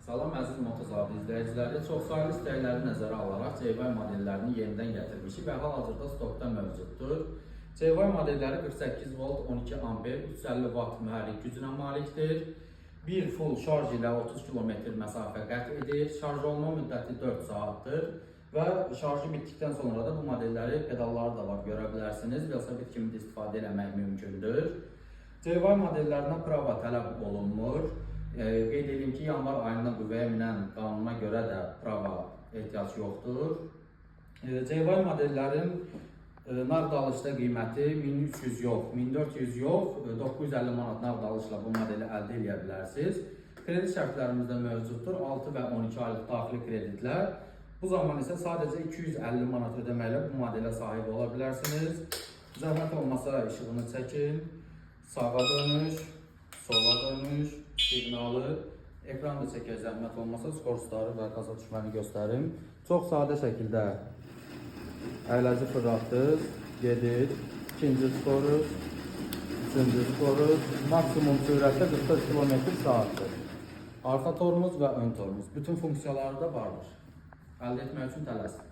Salam əziz Motozavod izləyiciləri, çoxsaylı istəkləri nəzərə alaraq CY modellərini yenidən gətirmişik və hal-hazırda stokda mövcuddur. CY modelləri 48 volt 12 amper 350 watt mühərrik gücünə malikdir. Bir full şarj ilə 30 km məsafə qət edir. Şarj olma müddəti 4 saatdır və şarjı bitdikdən sonra da bu modelləri pedalları da var, görə bilərsiniz. Velosiped kimi də istifadə etmək mümkündür. CY modellərinə prava tələb olunmur. Qeyd edeyim ki, yanvar ayında qüvvəyə minən qanuna görə də prava ehtiyac yoxdur. CY modellərin nağd alışda qiyməti 1300 yox, 1400 yox, 950 manat nağd alışla bu modeli əldə edə bilərsiniz. Kredi şərtlərimiz də mövcuddur. 6 və 12 aylıq daxili kreditlər. Bu zaman isə sadəcə 250 manat ödəməklə bu modelə sahib ola bilərsiniz. Zəhmət olmasa işığını çəkin. Sağa dönüş, sola dönüş, siqnalı, ekranda çəkək, zəhmət olmasa skorstları və qaza düşməni göstərim. Çox sadə şəkildə əyləci fırlatdıq, gedir, ikinci skoruz, üçüncü skoruz, maksimum sürətdə 44 km/saatdır. Arxa tormuz və ön tormuz, bütün funksiyaları da vardır. Əldə etmək üçün tələsin.